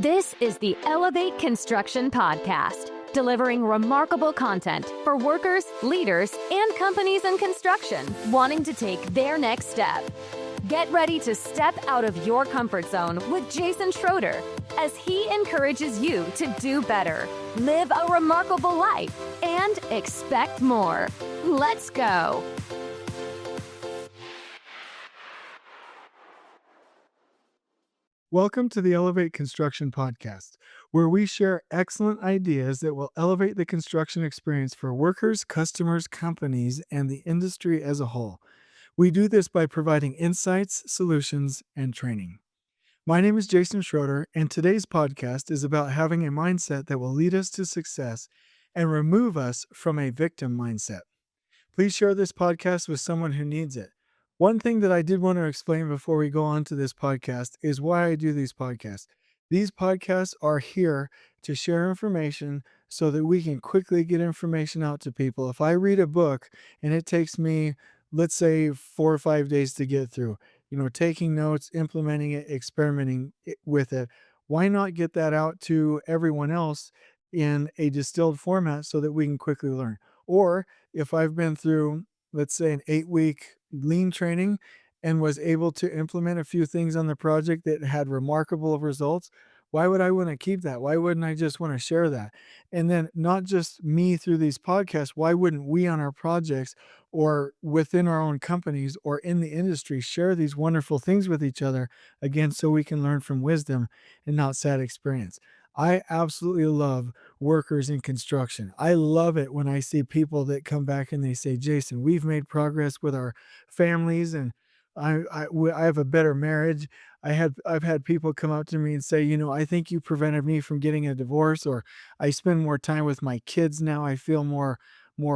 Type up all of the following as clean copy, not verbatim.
This is the Elevate Construction Podcast, delivering remarkable content for workers, leaders, and companies in construction wanting to take their next step. Get ready to step out of your comfort zone with Jason Schroeder as he encourages you to do better, live a remarkable life, and expect more. Let's go. Welcome to the Elevate Construction Podcast, where we share excellent ideas that will elevate the construction experience for workers, customers, companies, and the industry as a whole. We do this by providing insights, solutions, and training. My name is Jason Schroeder, and today's podcast is about having a mindset that will lead us to success and remove us from a victim mindset. Please share this podcast with someone who needs it. One thing that I did want to explain before we go on to this podcast is why I do these podcasts. These podcasts are here to share information so that we can quickly get information out to people. If I read a book and it takes me, let's say, 4 or 5 days to get through, taking notes, implementing it, with it, why not get that out to everyone else in a distilled format so that we can quickly learn? Or if I've been through, let's say, an 8-week lean training and was able to implement a few things on the project that had remarkable results, why would I want to keep that? Why wouldn't I just want to share that? And then not just me through these podcasts, why wouldn't we on our projects or within our own companies or in the industry share these wonderful things with each other, again, so we can learn from wisdom and not sad experience? I absolutely love workers in construction. I love it when I see people that come back and they say, Jason, we've made progress with our families and I have a better marriage. I've had people come up to me and say, I think you prevented me from getting a divorce, or I spend more time with my kids now. I feel more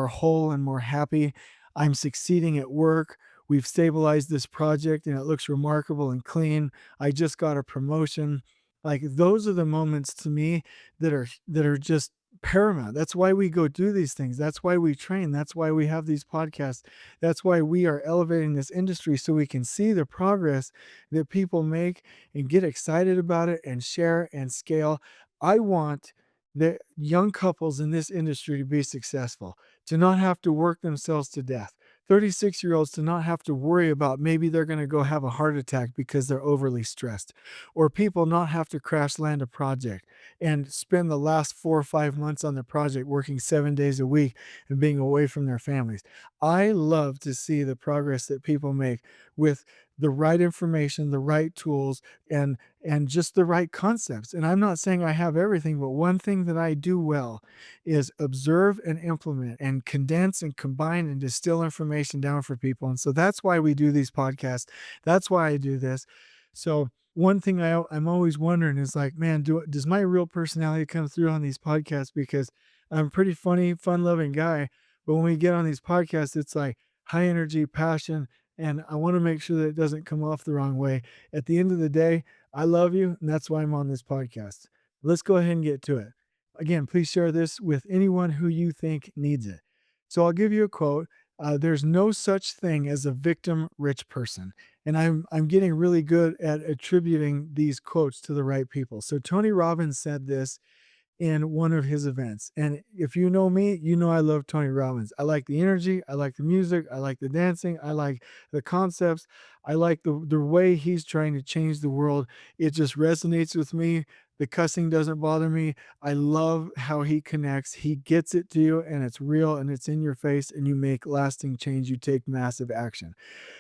whole and more happy. I'm succeeding at work. We've stabilized this project and it looks remarkable and clean. I just got a promotion. Like, those are the moments to me that are just paramount. That's why we go do these things. That's why we train. That's why we have these podcasts. That's why we are elevating this industry, so we can see the progress that people make and get excited about it and share and scale. I want the young couples in this industry to be successful, to not have to work themselves to death. 36-year-olds to not have to worry about maybe they're going to go have a heart attack because they're overly stressed, or people not have to crash land a project and spend the last 4 or 5 months on the project working 7 days a week and being away from their families. I love to see the progress that people make with the right information, the right tools, and just the right concepts. And I'm not saying I have everything, but one thing that I do well is observe and implement and condense and combine and distill information down for people. And so that's why we do these podcasts. That's why I do this. So one thing I'm always wondering is, like, man, does my real personality come through on these podcasts? Because I'm a pretty funny, fun-loving guy. But when we get on these podcasts, it's like high energy, passion, and I want to make sure that it doesn't come off the wrong way. At the end of the day, I love you, and that's why I'm on this podcast. Let's go ahead and get to it. Again, please share this with anyone who you think needs it. So I'll give you a quote. There's no such thing as a victim rich person. And I'm getting really good at attributing these quotes to the right people. So Tony Robbins said this in one of his events. And if you know me, you know I love Tony Robbins. I like the energy, I like the music, I like the dancing, I like the concepts, I like the way he's trying to change the world. It just resonates with me. The cussing doesn't bother me. I love how he connects. He gets it to you, and it's real, and it's in your face, and you make lasting change. You take massive action.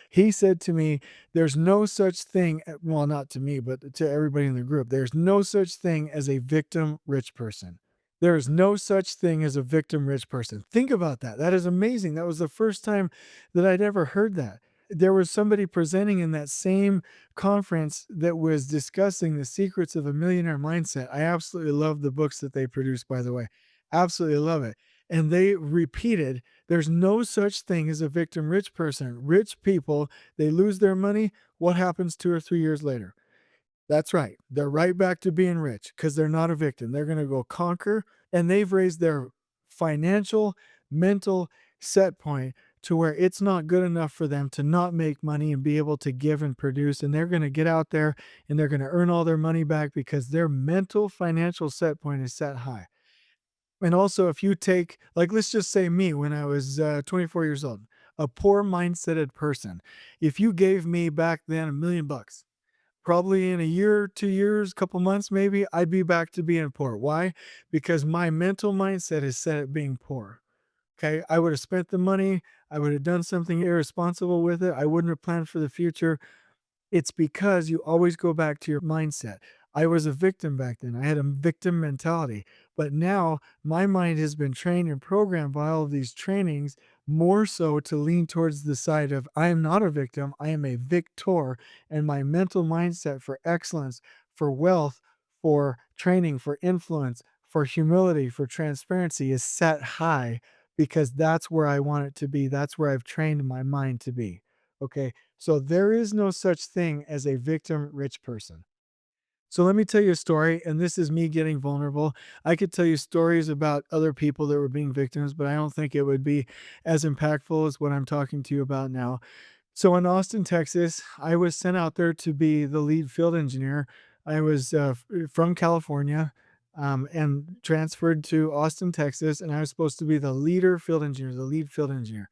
He said to me, there's no such thing, well, not to me, but to everybody in the group, there's no such thing as a victim rich person. There is no such thing as a victim rich person. Think about that. That is amazing. That was the first time that I'd ever heard that. There was somebody presenting in that same conference that was discussing the secrets of a millionaire mindset. I absolutely love the books that they produce, by the way. Absolutely love it. And they repeated, there's no such thing as a victim rich person. Rich people, they lose their money. What happens 2 or 3 years later? That's right. They're right back to being rich because they're not a victim. They're going to go conquer, and they've raised their financial, mental set point to where it's not good enough for them to not make money and be able to give and produce. And they're going to get out there and they're going to earn all their money back because their mental financial set point is set high. And also, if you take, like, let's just say me when I was 24 years old, a poor mindseted person, if you gave me back then $1 million, probably in a year, 2 years, couple months, maybe I'd be back to being poor. Why? Because my mental mindset is set at being poor. Okay. I would have spent the money. I would have done something irresponsible with it. I wouldn't have planned for the future. It's because you always go back to your mindset. I was a victim back then. I had a victim mentality. But now my mind has been trained and programmed by all of these trainings more so to lean towards the side of I am not a victim, I am a victor. And my mental mindset for excellence, for wealth, for training, for influence, for humility, for transparency is set high because that's where I want it to be. That's where I've trained my mind to be. Okay. So there is no such thing as a victim rich person. So let me tell you a story, and this is me getting vulnerable. I could tell you stories about other people that were being victims, but I don't think it would be as impactful as what I'm talking to you about now. So in Austin, Texas, I was sent out there to be the lead field engineer. I was from California and transferred to Austin, Texas, and I was supposed to be the leader field engineer, the lead field engineer,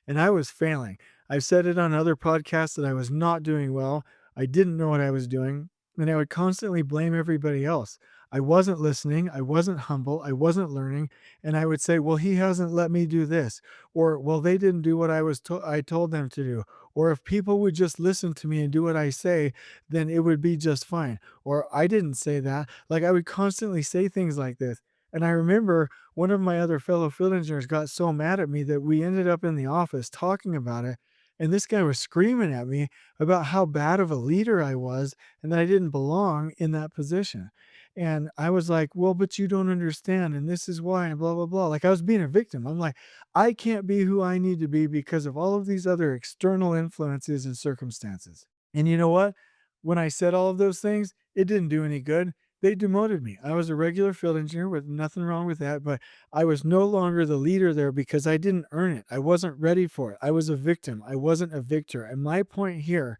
and I was failing. I've said it on other podcasts that I was not doing well. I didn't know what I was doing, and I would constantly blame everybody else. I wasn't listening. I wasn't humble. I wasn't learning. And I would say, well, he hasn't let me do this. Or, well, they didn't do what I told them to do. Or if people would just listen to me and do what I say, then it would be just fine. Or I didn't say that. Like I would constantly say things like this. And I remember one of my other fellow field engineers got so mad at me that we ended up in the office talking about it. And this guy was screaming at me about how bad of a leader I was and that I didn't belong in that position. And I was like, well, but you don't understand. And this is why, and blah, blah, blah. Like I was being a victim. I'm like, I can't be who I need to be because of all of these other external influences and circumstances. And you know what? When I said all of those things, it didn't do any good. They demoted me. I was a regular field engineer with nothing wrong with that, but I was no longer the leader there because I didn't earn it. I wasn't ready for it. I was a victim. I wasn't a victor. And my point here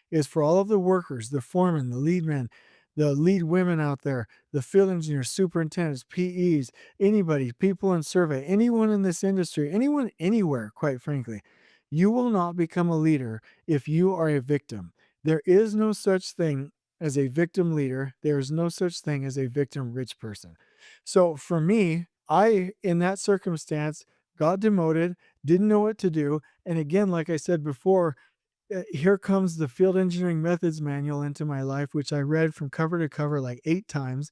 is for all of the workers, the foremen, the lead men, the lead women out there, the field engineers, superintendents, PEs, anybody, people in survey, anyone in this industry, anyone anywhere, quite frankly, you will not become a leader if you are a victim. There is no such thing as a victim leader. There is no such thing as a victim rich person. So for me, I, in that circumstance, got demoted, didn't know what to do. And again, like I said before, here comes the field engineering methods manual into my life, which I read from cover to cover like 8 times.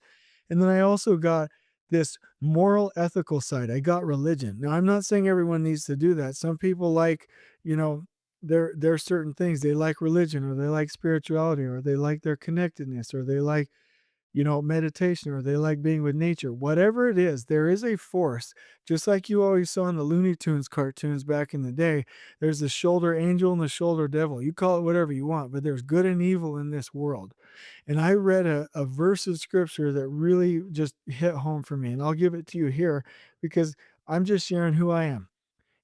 And then I also got this moral ethical side. I got religion. Now, I'm not saying everyone needs to do that. Some people like, you know, there are certain things they like religion or they like spirituality or they like their connectedness or they like meditation, or they like being with nature. Whatever it is, there is a force, just like you always saw in the Looney Tunes cartoons back in the day. There's the shoulder angel and the shoulder devil. You call it whatever you want, but there's good and evil in this world. And I read a verse of scripture that really just hit home for me. And I'll give it to you here because I'm just sharing who I am.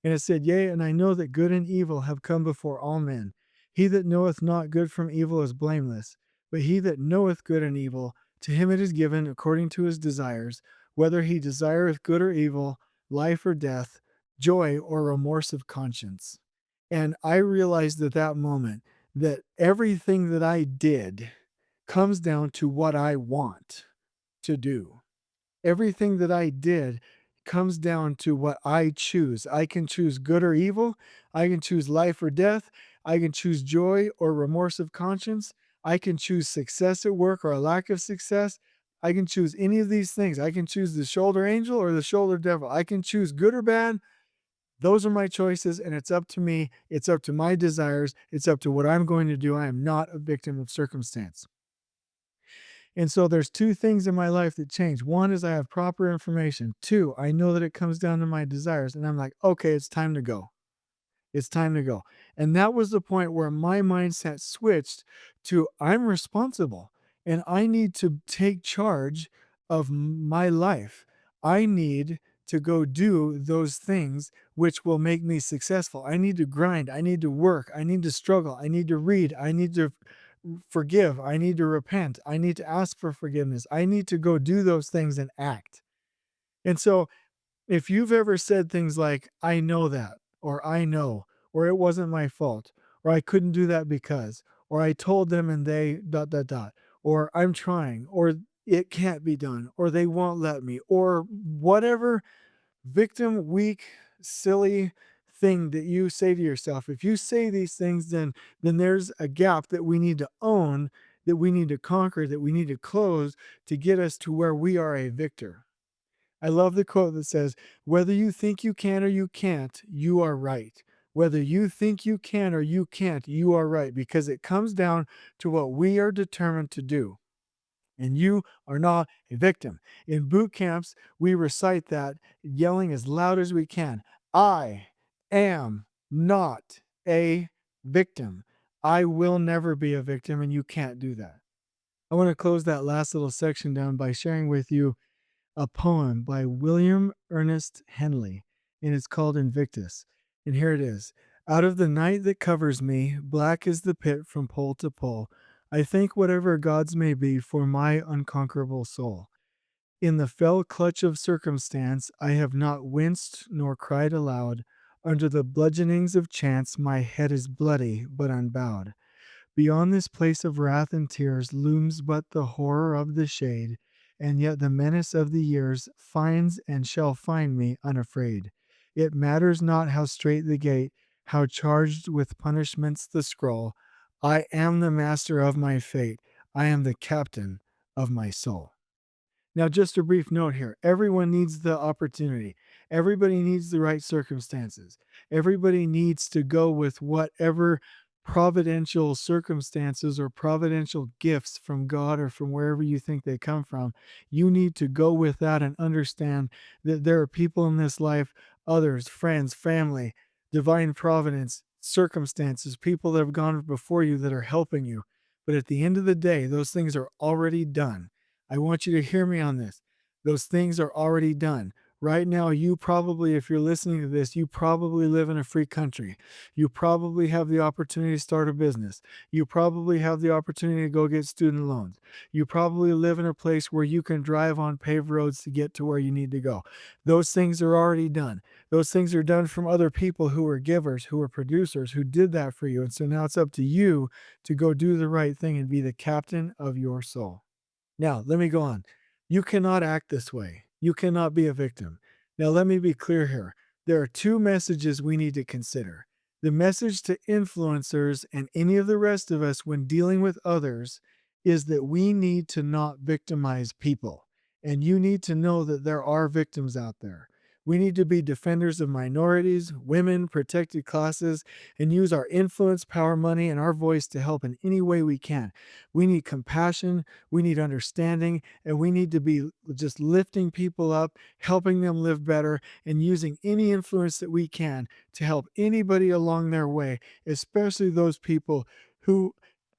And it said, yea, and I know that good and evil have come before all men. He that knoweth not good from evil is blameless, but he that knoweth good and evil, to him it is given according to his desires, whether he desireth good or evil, life or death, joy or remorse of conscience. And I realized at that moment that everything that I did comes down to what I want to do. Everything that I did comes down to what I choose. I can choose good or evil. I can choose life or death. I can choose joy or remorse of conscience. I can choose success at work or a lack of success. I can choose any of these things. I can choose the shoulder angel or the shoulder devil. I can choose good or bad. Those are my choices, and it's up to me. It's up to my desires. It's up to what I'm going to do. I am not a victim of circumstance. And so there's 2 things in my life that change. One is I have proper information. 2, I know that it comes down to my desires. And I'm like, okay, it's time to go. It's time to go. And that was the point where my mindset switched to I'm responsible and I need to take charge of my life. I need to go do those things which will make me successful. I need to grind. I need to work. I need to struggle. I need to read. I need to forgive. I need to repent. I need to ask for forgiveness. I need to go do those things and act. And so if you've ever said things like, I know that, or I know, or it wasn't my fault, or I couldn't do that because, or I told them and they dot, dot, dot, or I'm trying, or it can't be done, or they won't let me, or whatever victim, weak, silly thing that you say to yourself, if you say these things, then there's a gap that we need to own, that we need to conquer, that we need to close to get us to where we are a victor. I love the quote that says, whether you think you can or you can't, you are right. Whether you think you can or you can't, you are right, because it comes down to what we are determined to do. And you are not a victim. In boot camps, we recite that yelling as loud as we can. I am not a victim. I will never be a victim, and you can't do that. I want to close that last little section down by sharing with you a poem by William Ernest Henley, and it's called Invictus. And here it is. Out of the night that covers me, black is the pit from pole to pole. I thank whatever gods may be for my unconquerable soul. In the fell clutch of circumstance, I have not winced nor cried aloud. Under the bludgeonings of chance, my head is bloody but unbowed. Beyond this place of wrath and tears looms but the horror of the shade, and yet the menace of the years finds and shall find me unafraid. It matters not how strait the gate, how charged with punishments the scroll. I am the master of my fate. I am the captain of my soul. Now, just a brief note here. Everyone needs the opportunity. Everybody needs the right circumstances. Everybody needs to go with whatever providential circumstances or providential gifts from God or from wherever you think they come from. You need to go with that and understand that there are people in this life, others, friends, family, divine providence, circumstances, people that have gone before you that are helping you. But at the end of the day, those things are already done. I want you to hear me on this. Those things are already done. Right now, you probably, if you're listening to this, you probably live in a free country. You probably have the opportunity to start a business. You probably have the opportunity to go get student loans. You probably live in a place where you can drive on paved roads to get to where you need to go. Those things are already done. Those things are done from other people who are givers, who are producers, who did that for you. And so now it's up to you to go do the right thing and be the captain of your soul. Now, let me go on. You cannot act this way. You cannot be a victim. Now, let me be clear here. There are two messages we need to consider. The message to influencers and any of the rest of us when dealing with others is that we need to not victimize people. And you need to know that there are victims out there. We need to be defenders of minorities, women, protected classes, and use our influence, power, money, and our voice to help in any way we can. We need compassion, we need understanding, and we need to be just lifting people up, helping them live better, and using any influence that we can to help anybody along their way, especially those people who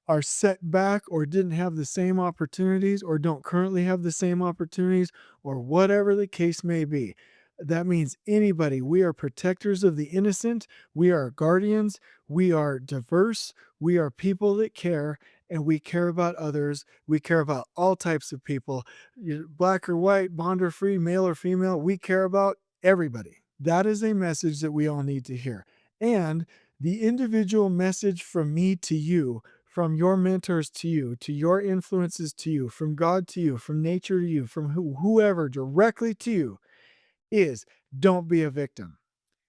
are set back or didn't have the same opportunities or don't currently have the same opportunities or whatever the case may be. That means anybody. We are protectors of the innocent. We are guardians. We are diverse. We are people that care, and we care about others. We care about all types of people, black or white, bond or free, male or female. We care about everybody. That is a message that we all need to hear. And the individual message from me to you, from your mentors to you, to your influences to you, from God to you, from nature to you, from whoever directly to you, is don't be a victim.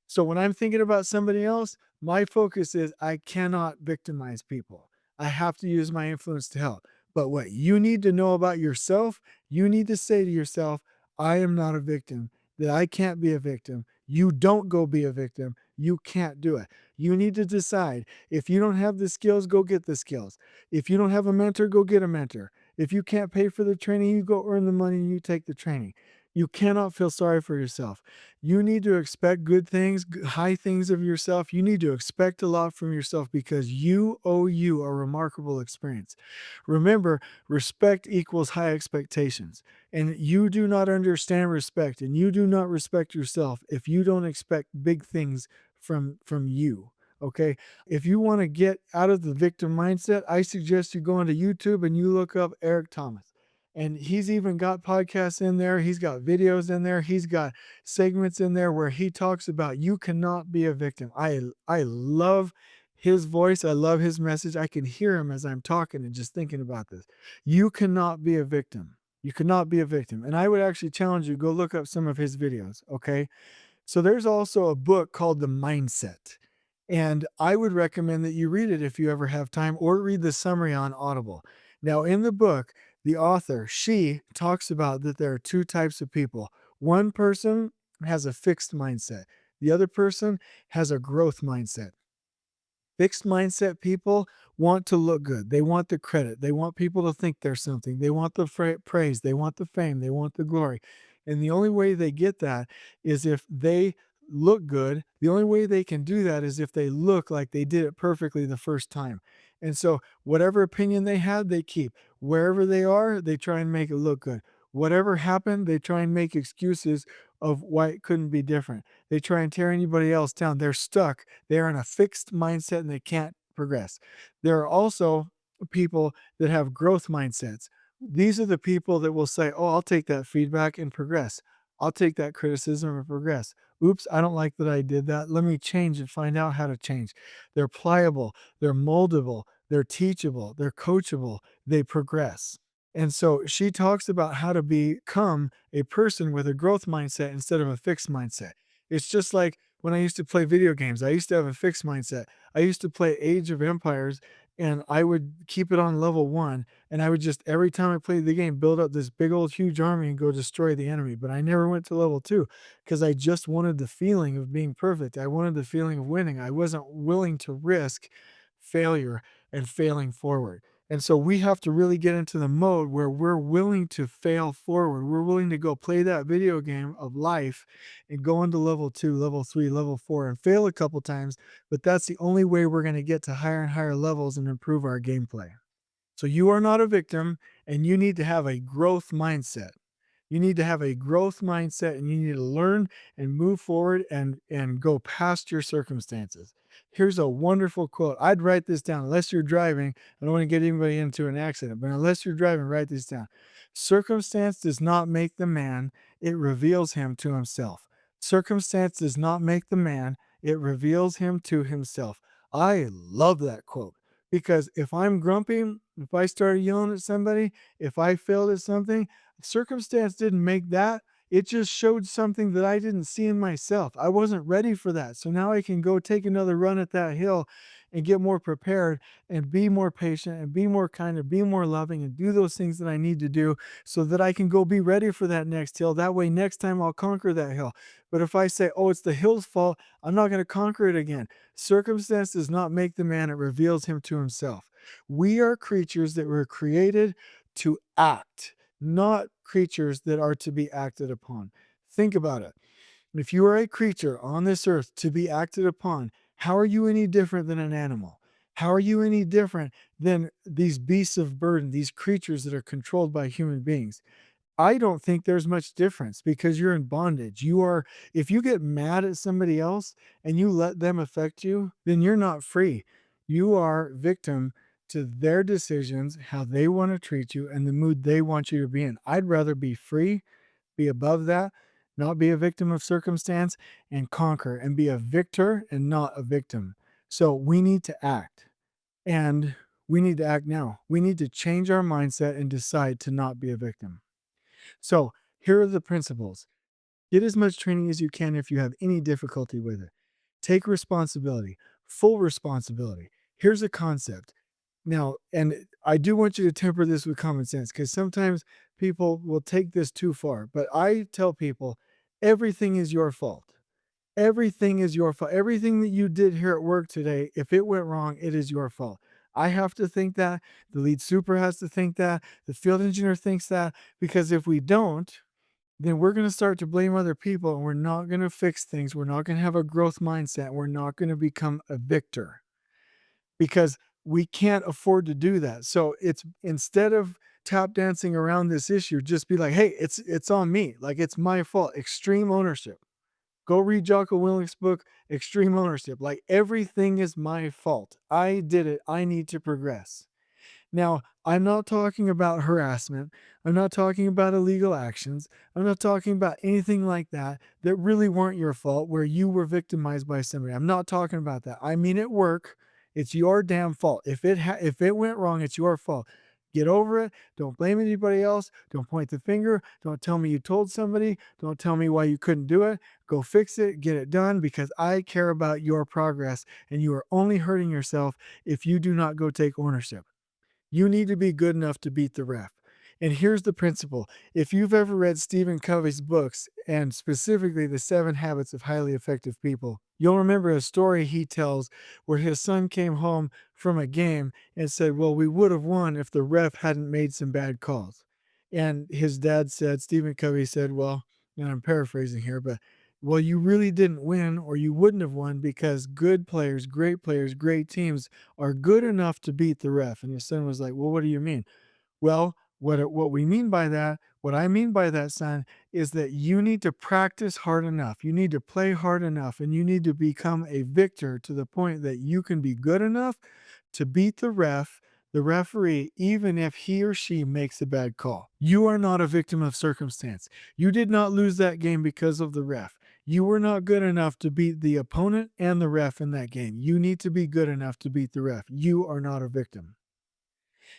So when I'm thinking about somebody else, my focus is I cannot victimize people. I have to use my influence to help. But what you need to know about yourself, you need to say to yourself, I am not a victim, that I can't be a victim. You don't go be a victim. You can't do it. You need to decide. If you don't have the skills, go get the skills. If you don't have a mentor, go get a mentor. If you can't pay for the training, you go earn the money and you take the training. You cannot feel sorry for yourself. You need to expect good things, high things of yourself. You need to expect a lot from yourself because you owe you a remarkable experience. Remember, respect equals high expectations. And you do not understand respect and you do not respect yourself if you don't expect big things from you. Okay. If you want to get out of the victim mindset, I suggest you go into YouTube and you look up Eric Thomas. And he's even got podcasts in there. He's got videos in there. He's got segments in there where he talks about you cannot be a victim. I love his voice. I love his message. I can hear him as I'm talking and just thinking about this. You cannot be a victim. You cannot be a victim. And I would actually challenge you, go look up some of his videos. Okay. So there's also a book called The Mindset. And I would recommend that you read it if you ever have time or read the summary on Audible. Now, in the book, the author, she talks about that there are two types of people. One person has a fixed mindset. The other person has a growth mindset. Fixed mindset people want to look good. They want the credit. They want people to think they're something. They want the praise. They want the fame. They want the glory. And the only way they get that is if they look good. The only way they can do that is if they look like they did it perfectly the first time. And so, whatever opinion they had, they keep. Wherever they are, they try and make it look good. Whatever happened, they try and make excuses of why it couldn't be different. They try and tear anybody else down. They're stuck. They're in a fixed mindset and they can't progress. There are also people that have growth mindsets. These are the people that will say, oh, I'll take that feedback and progress. I'll take that criticism and progress. Oops, I don't like that I did that. Let me change and find out how to change. They're pliable, they're moldable, they're teachable, they're coachable, they progress. And so she talks about how to become a person with a growth mindset instead of a fixed mindset. It's just like when I used to play video games, I used to have a fixed mindset. I used to play Age of Empires and I would keep it on level 1 and I would just every time I played the game build up this big old huge army and go destroy the enemy. But I never went to level 2 because I just wanted the feeling of being perfect. I wanted the feeling of winning. I wasn't willing to risk failure and failing forward. And so we have to really get into the mode where we're willing to fail forward. We're willing to go play that video game of life and go into level 2, level 3, level 4 and fail a couple times. But that's the only way we're going to get to higher and higher levels and improve our gameplay. So you are not a victim and you need to have a growth mindset. You need to have a growth mindset and you need to learn and move forward and go past your circumstances. Here's a wonderful quote. I'd write this down unless you're driving. I don't want to get anybody into an accident, but unless you're driving, write this down. Circumstance does not make the man, it reveals him to himself. Circumstance does not make the man, it reveals him to himself. I love that quote because if I'm grumpy, if I start yelling at somebody, if I failed at something, circumstance didn't make that. It just showed something that I didn't see in myself. I wasn't ready for that. So now I can go take another run at that hill and get more prepared and be more patient and be more kind and be more loving and do those things that I need to do so that I can go be ready for that next hill. That way, next time I'll conquer that hill. But if I say, oh, it's the hill's fault, I'm not going to conquer it again. Circumstance does not make the man, it reveals him to himself. We are creatures that were created to act, not creatures that are to be acted upon. Think about it. If you are a creature on this earth to be acted upon, how are you any different than an animal? How are you any different than these beasts of burden, these creatures that are controlled by human beings? I don't think there's much difference because you're in bondage. If you get mad at somebody else and you let them affect you, then you're not free. You are victim to their decisions, how they want to treat you, and the mood they want you to be in. I'd rather be free, be above that, not be a victim of circumstance, and conquer and be a victor and not a victim. So we need to act. And we need to act now. We need to change our mindset and decide to not be a victim. So here are the principles. Get as much training as you can if you have any difficulty with it. Take responsibility, full responsibility. Here's a concept. Now, and I do want you to temper this with common sense because sometimes people will take this too far. But I tell people everything is your fault. Everything is your fault. Everything that you did here at work today, if it went wrong, it is your fault. I have to think that. The lead super has to think that. The field engineer thinks that. Because if we don't, then we're going to start to blame other people and we're not going to fix things. We're not going to have a growth mindset. We're not going to become a victor because we can't afford to do that. So it's instead of tap dancing around this issue, just be like, hey, it's on me. Like it's my fault. Extreme ownership. Go read Jocko Willink's book, Extreme Ownership. Like everything is my fault. I did it. I need to progress. Now, I'm not talking about harassment. I'm not talking about illegal actions. I'm not talking about anything like that that really weren't your fault, where you were victimized by somebody. I'm not talking about that. I mean, at work, it's your damn fault. If it went wrong, it's your fault. Get over it. Don't blame anybody else. Don't point the finger. Don't tell me you told somebody. Don't tell me why you couldn't do it. Go fix it. Get it done because I care about your progress, and you are only hurting yourself if you do not go take ownership. You need to be good enough to beat the ref. And here's the principle. If you've ever read Stephen Covey's books, and specifically The 7 Habits of Highly Effective People, you'll remember a story he tells where his son came home from a game and said, well, we would have won if the ref hadn't made some bad calls. And his dad said, Stephen Covey said, well, and I'm paraphrasing here, but well, you really didn't win, or you wouldn't have won because good players, great teams are good enough to beat the ref. And his son was like, well, what do you mean? Well, what we mean by that, what I mean by that, son, is that you need to practice hard enough. You need to play hard enough, and you need to become a victor to the point that you can be good enough to beat the referee, even if he or she makes a bad call. You are not a victim of circumstance. You did not lose that game because of the ref. You were not good enough to beat the opponent and the ref in that game. You need to be good enough to beat the ref. You are not a victim.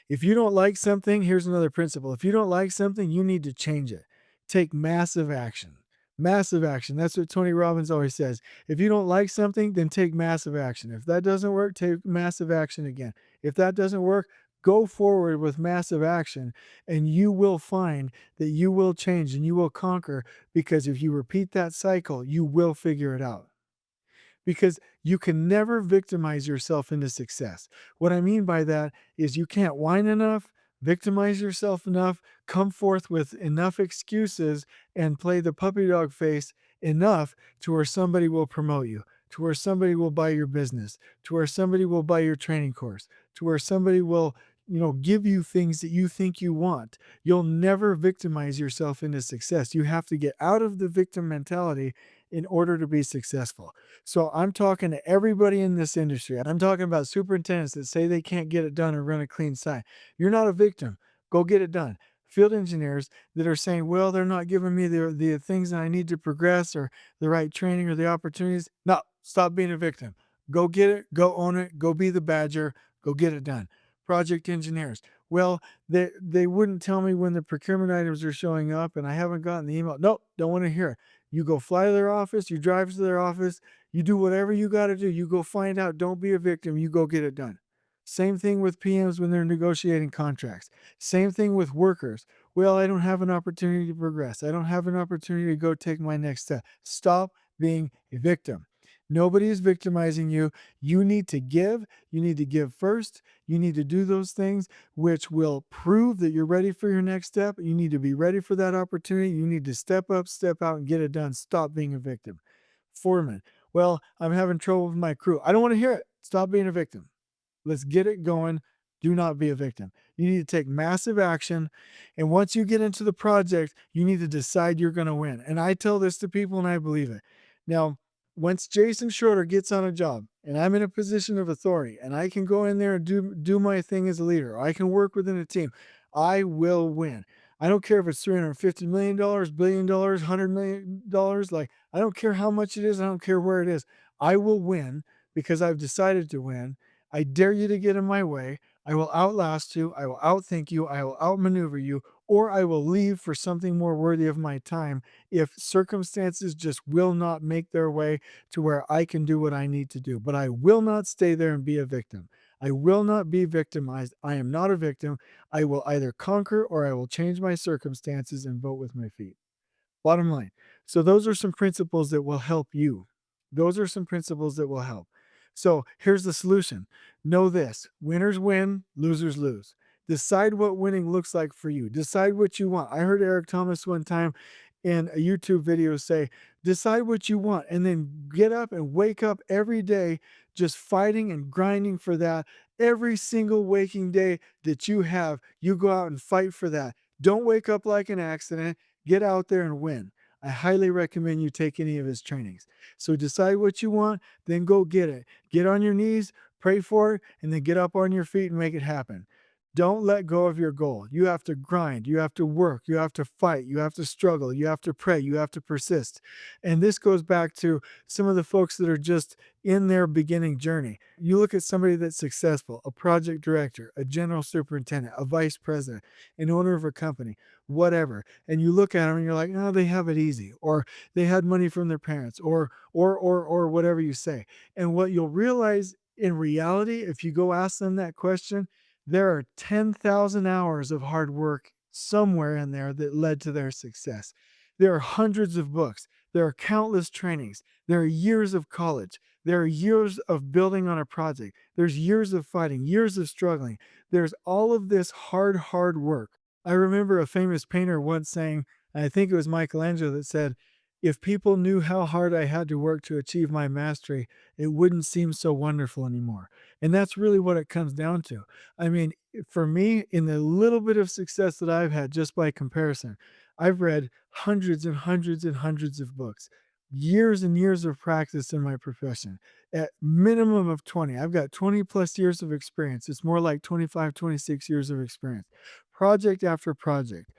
If you don't like something, here's another principle. If you don't like something, you need to change it. Take massive action. Massive action. That's what Tony Robbins always says. If you don't like something, then take massive action. If that doesn't work, take massive action again. If that doesn't work, go forward with massive action, and you will find that you will change and you will conquer, because if you repeat that cycle, you will figure it out, because you can never victimize yourself into success. What I mean by that is you can't whine enough, victimize yourself enough, come forth with enough excuses, and play the puppy dog face enough to where somebody will promote you, to where somebody will buy your business, to where somebody will buy your training course, to where somebody will give you things that you think you want. You'll never victimize yourself into success. You have to get out of the victim mentality in order to be successful. So I'm talking to everybody in this industry. I'm talking about superintendents that say they can't get it done or run a clean site. You're not a victim. Go get it done. Field engineers that are saying, well, they're not giving me the things that I need to progress, or the right training or the opportunities. No, stop being a victim. Go get it. Go own it. Go be the badger. Go get it done. Project engineers. Well, they wouldn't tell me when the procurement items are showing up, and I haven't gotten the email. Nope, don't want to hear it. You go fly to their office, you drive to their office, you do whatever you got to do. You go find out. Don't be a victim. You go get it done. Same thing with PMs when they're negotiating contracts. Same thing with workers. Well, I don't have an opportunity to progress. I don't have an opportunity to go take my next step. Stop being a victim. Nobody is victimizing you. You need to give. You need to give first. You need to do those things which will prove that you're ready for your next step. You need to be ready for that opportunity. You need to step up, step out, and get it done. Stop being a victim. Foreman. Well, I'm having trouble with my crew. I don't want to hear it. Stop being a victim. Let's get it going. Do not be a victim. You need to take massive action. And once you get into the project, you need to decide you're going to win. And I tell this to people and I believe it. Now, once Jason Schroeder gets on a job and I'm in a position of authority and I can go in there and do my thing as a leader, or I can work within a team, I will win. I don't care if it's $350 million, $1 billion, $100 million. Like, I don't care how much it is. I don't care where it is. I will win because I've decided to win. I dare you to get in my way. I will outlast you. I will outthink you. I will outmaneuver you, or I will leave for something more worthy of my time if circumstances just will not make their way to where I can do what I need to do. But I will not stay there and be a victim. I will not be victimized. I am not a victim. I will either conquer or I will change my circumstances and vote with my feet. Bottom line. So those are some principles that will help you. Those are some principles that will help. So here's the solution. Know this: winners win, losers lose. Decide what winning looks like for you. Decide what you want. I heard Eric Thomas one time. in a YouTube video say, decide what you want, and then get up and wake up every day just fighting and grinding for that. Every single waking day that you have, you go out and fight for that. Don't wake up like an accident. Get out there and win. I highly recommend you take any of his trainings. So decide what you want, then go get it. Get on your knees, pray for it, and then get up on your feet and make it happen. Don't let go of your goal. You have to grind, you have to work, you have to fight, you have to struggle, you have to pray, you have to persist. And this goes back to some of the folks that are just in their beginning journey. You look at somebody that's successful, a project director, a general superintendent, a vice president, an owner of a company, whatever, and you look at them and you're like, "Oh, they have it easy," or "They had money from their parents," or whatever you say. And what you'll realize in reality, if you go ask them that question, there are 10,000 hours of hard work somewhere in there that led to their success. There are hundreds of books. There are countless trainings. There are years of college. There are years of building on a project. There's years of fighting, years of struggling. There's all of this hard work. I remember a famous painter once saying, and I think it was Michelangelo that said, if people knew how hard I had to work to achieve my mastery, it wouldn't seem so wonderful anymore. And that's really what it comes down to. I mean, for me, in the little bit of success that I've had, just by comparison, I've read hundreds and hundreds and hundreds of books, years and years of practice in my profession, at minimum of 20. I've got 20 plus years of experience. It's more like 25, 26 years of experience. Project after project,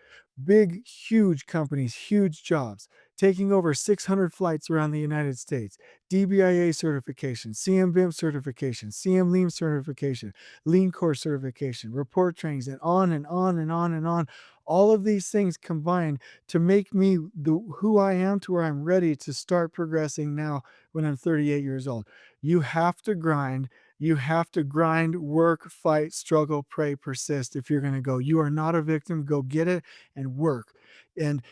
big, huge companies, huge jobs, taking over 600 flights around the United States, DBIA certification, CMBIM certification, CM Lean certification, Lean Core certification, report trainings, and on and on and on and on. All of these things combined to make me who I am, to where I'm ready to start progressing now when I'm 38 years old. You have to grind. You have to grind, work, fight, struggle, pray, persist if you're going to go. You are not a victim. Go get it and work. And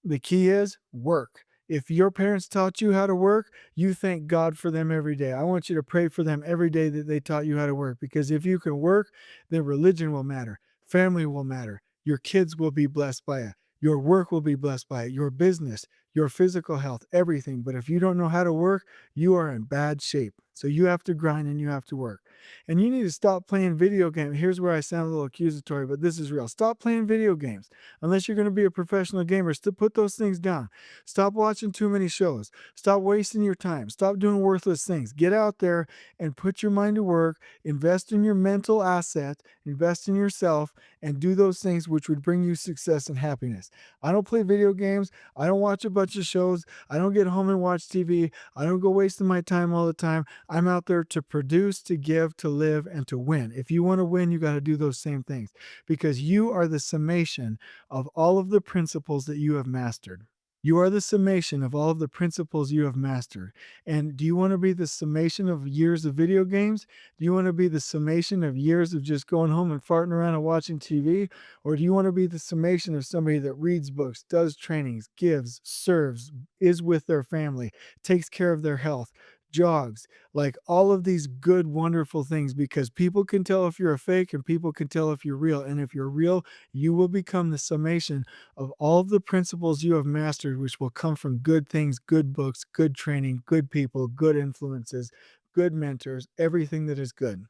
the key is work. If your parents taught you how to work, you thank God for them every day. I want you to pray for them every day that they taught you how to work, because if you can work, then religion will matter, family will matter, your kids will be blessed by it, your work will be blessed by it, your business, your physical health, everything. But if you don't know how to work, you are in bad shape. So you have to grind and you have to work. And you need to stop playing video games. Here's where I sound a little accusatory, but this is real. Stop playing video games. Unless you're going to be a professional gamer, still put those things down. Stop watching too many shows. Stop wasting your time. Stop doing worthless things. Get out there and put your mind to work. Invest in your mental asset. Invest in yourself and do those things which would bring you success and happiness. I don't play video games. I don't watch a bunch of shows. I don't get home and watch TV. I don't go wasting my time all the time. I'm out there to produce, to give, to live, and to win. If you want to win, you got to do those same things, because you are the summation of all of the principles that you have mastered. You are the summation of all of the principles you have mastered. And do you want to be the summation of years of video games? Do you want to be the summation of years of just going home and farting around and watching TV? Or do you want to be the summation of somebody that reads books, does trainings, gives, serves, is with their family, takes care of their health, jogs, like all of these good, wonderful things? Because people can tell if you're a fake and people can tell if you're real. And if you're real, you will become the summation of all of the principles you have mastered, which will come from good things, good books, good training, good people, good influences, good mentors, everything that is good.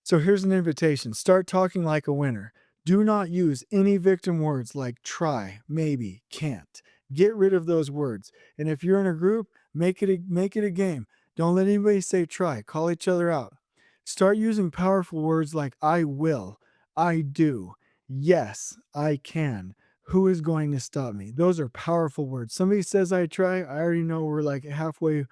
So here's an invitation. Start talking like a winner. Do not use any victim words like try, maybe, can't. Get rid of those words. And if you're in a group, make it a game. Don't let anybody say try. Call each other out. Start using powerful words like I will, I do, yes, I can. Who is going to stop me? Those are powerful words. Somebody says I try, I already know we're like halfway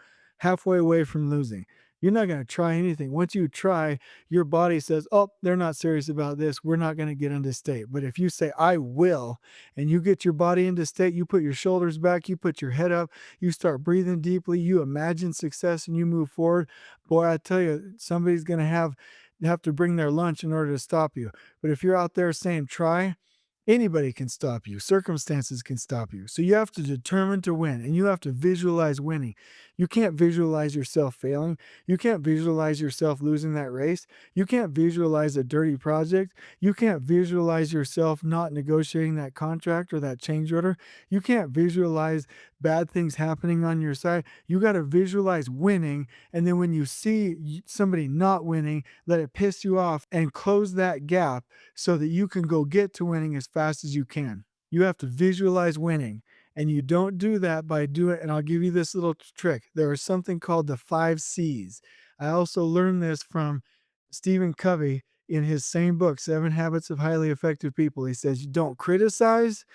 away from losing. You're not going to try anything. Once you try, your body says, oh, they're not serious about this. We're not going to get into state. But if you say, I will, and you get your body into state, you put your shoulders back, you put your head up, you start breathing deeply, you imagine success, and you move forward. Boy, I tell you, somebody's going to have to bring their lunch in order to stop you. But if you're out there saying, try, Anybody can stop you. Circumstances can stop you. So you have to determine to win and you have to visualize winning. You can't visualize yourself failing. You can't visualize yourself losing that race. You can't visualize a dirty project. You can't visualize yourself not negotiating that contract or that change order. You can't visualize bad things happening on your side. You got to visualize winning. And then when you see somebody not winning, let it piss you off and close that gap so that you can go get to winning as fast as you can. You have to visualize winning. And you don't do that by doing, and I'll give you this little trick. There is something called the 5 C's. I also learned this from Stephen Covey in his same book, 7 Habits of Highly Effective People. He says, don't criticize,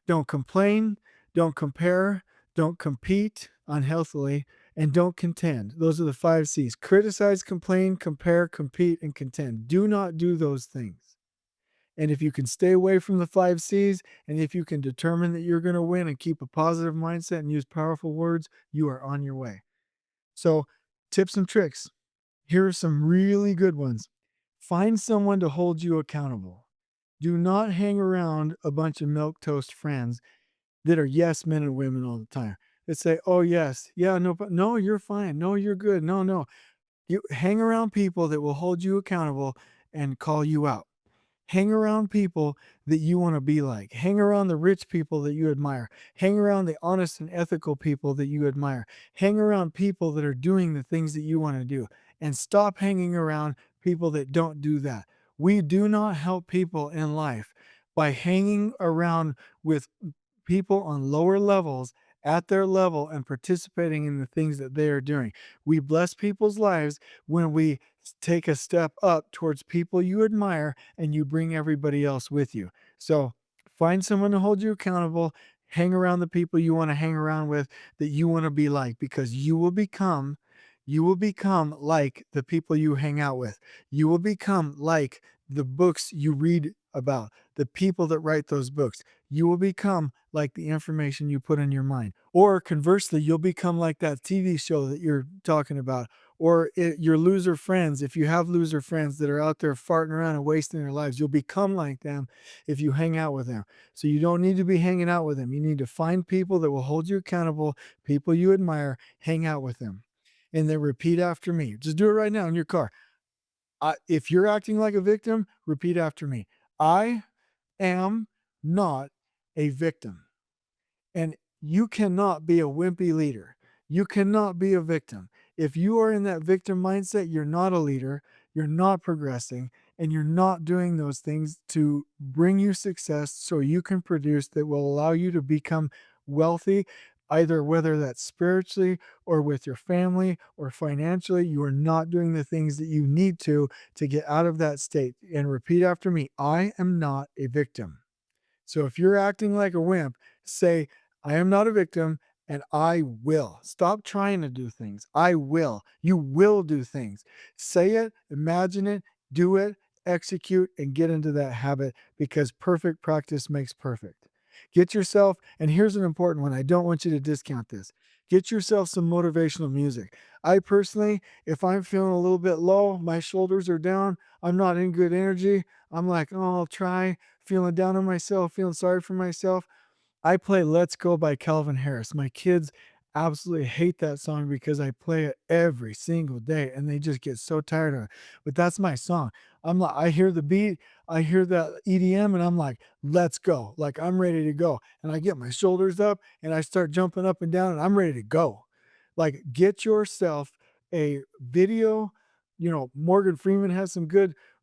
don't complain, don't compare, don't compete unhealthily, and don't contend. Those are the 5 C's. Criticize, complain, compare, compete, and contend. Do not do those things. And if you can stay away from the 5 C's, and if you can determine that you're going to win and keep a positive mindset and use powerful words, you are on your way. So, tips and tricks. Here are some really good ones. Find someone to hold you accountable. Do not hang around a bunch of milquetoast friends that are yes men and women all the time. That say, "Oh yes, yeah, no, but no, you're fine. No, you're good. No, no." You hang around people that will hold you accountable and call you out. Hang around people that you want to be like. Hang around the rich people that you admire. Hang around the honest and ethical people that you admire. Hang around people that are doing the things that you want to do. And stop hanging around people that don't do that. We do not help people in life by hanging around with people on lower levels at their level and participating in the things that they are doing. We bless people's lives when we take a step up towards people you admire and you bring everybody else with you. So find someone to hold you accountable. Hang around the people you want to hang around with, that you want to be like, because you will become like the people you hang out with. You will become like the books you read about, the people that write those books. You will become like the information you put in your mind. Or conversely, you'll become like that TV show that you're talking about, or your loser friends. If you have loser friends that are out there farting around and wasting their lives, you'll become like them if you hang out with them. So you don't need to be hanging out with them. You need to find people that will hold you accountable, people you admire, hang out with them. And then repeat after me. Just do it right now in your car. If you're acting like a victim, repeat after me. I am not a victim. And you cannot be a wimpy leader. You cannot be a victim. If you are in that victim mindset, you're not a leader, you're not progressing, and you're not doing those things to bring you success so you can produce that will allow you to become wealthy, either whether that's spiritually or with your family or financially. You are not doing the things that you need to get out of that state. And repeat after me. I am not a victim. So if you're acting like a wimp, say, I am not a victim and I will. Stop trying to do things. I will. You will do things. Say it, imagine it, do it, execute, and get into that habit, because perfect practice makes perfect. Get yourself, and here's an important one. I don't want you to discount this. Get yourself some motivational music. I personally, if I'm feeling a little bit low, my shoulders are down, I'm not in good energy, I'm like, oh, I'll try, feeling down on myself, feeling sorry for myself, I play Let's Go by Calvin Harris. My kids absolutely hate that song because I play it every single day and they just get so tired of it. But that's my song. I'm like, I hear the beat, I hear the EDM, and I'm like, let's go. Like, I'm ready to go. And I get my shoulders up and I start jumping up and down and I'm ready to go. Like, get yourself a video. Morgan Freeman has some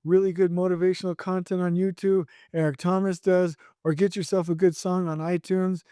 really good motivational content on YouTube. Eric Thomas does. Or get yourself a good song on iTunes.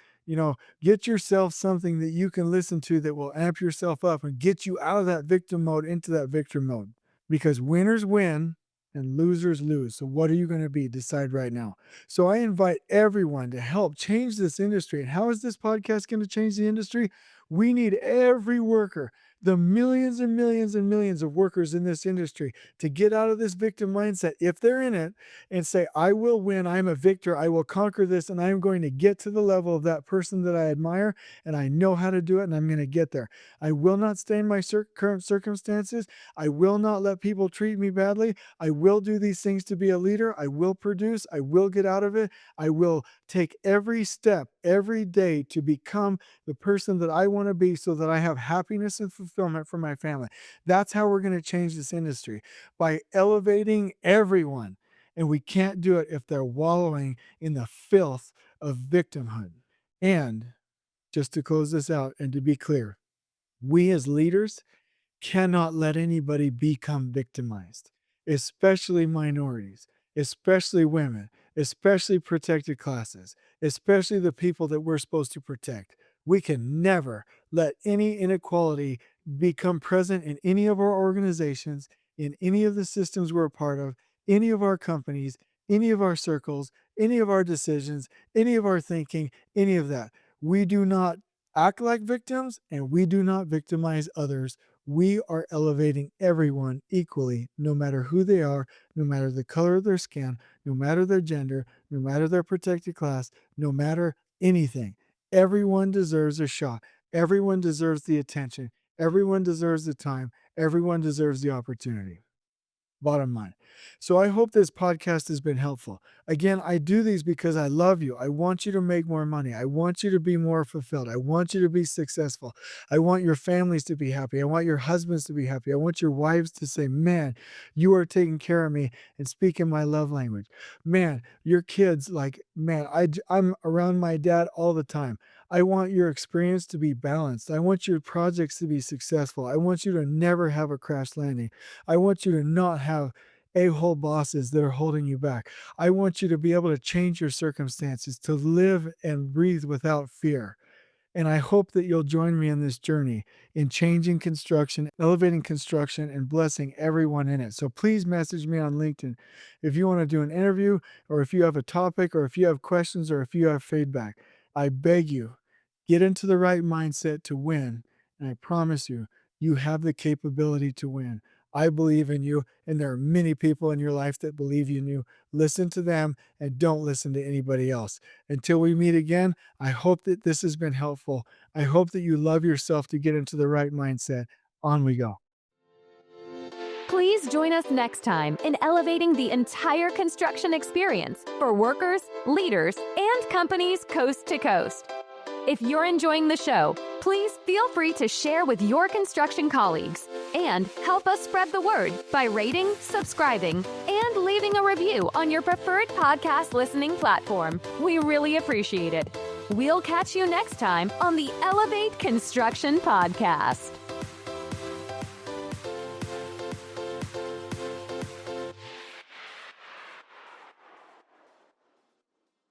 Get yourself something that you can listen to that will amp yourself up and get you out of that victim mode into that victor mode. Because winners win and losers lose. So what are you going to be? Decide right now. So I invite everyone to help change this industry. And how is this podcast going to change the industry? We need every worker the millions and millions and millions of workers in this industry to get out of this victim mindset, if they're in it, and say, I will win, I'm a victor, I will conquer this, and I'm going to get to the level of that person that I admire, and I know how to do it, and I'm going to get there. I will not stay in my current circumstances. I will not let people treat me badly. I will do these things to be a leader. I will produce. I will get out of it. I will take every step every day to become the person that I want to be so that I have happiness and fulfillment for my family. That's how we're going to change this industry, by elevating everyone. And we can't do it if they're wallowing in the filth of victimhood. And just to close this out and to be clear, we as leaders cannot let anybody become victimized, especially minorities, especially women, especially protected classes, especially the people that we're supposed to protect. We can never let any inequality become present in any of our organizations, in any of the systems we're a part of, any of our companies, any of our circles, any of our decisions, any of our thinking, any of that. We do not act like victims, and we do not victimize others. We are elevating everyone equally, no matter who they are, no matter the color of their skin, no matter their gender, no matter their protected class, no matter anything. Everyone deserves a shot. Everyone deserves the attention. Everyone deserves the time. Everyone deserves the opportunity. Bottom line. So I hope this podcast has been helpful. Again, I do these because I love you. I want you to make more money. I want you to be more fulfilled. I want you to be successful. I want your families to be happy. I want your husbands to be happy. I want your wives to say, man, you are taking care of me and speaking my love language. Man, your kids, like, man, I'm around my dad all the time. I want your experience to be balanced. I want your projects to be successful. I want you to never have a crash landing. I want you to not have a-hole bosses that are holding you back. I want you to be able to change your circumstances, to live and breathe without fear. And I hope that you'll join me in this journey in changing construction, elevating construction, and blessing everyone in it. So please message me on LinkedIn if you want to do an interview, or if you have a topic, or if you have questions, or if you have feedback. I beg you, get into the right mindset to win. And I promise you, you have the capability to win. I believe in you, and there are many people in your life that believe in you. Listen to them and don't listen to anybody else. Until we meet again, I hope that this has been helpful. I hope that you love yourself to get into the right mindset. On we go. Please join us next time in elevating the entire construction experience for workers, leaders, and companies coast to coast. If you're enjoying the show, please feel free to share with your construction colleagues and help us spread the word by rating, subscribing, and leaving a review on your preferred podcast listening platform. We really appreciate it. We'll catch you next time on the Elevate Construction Podcast.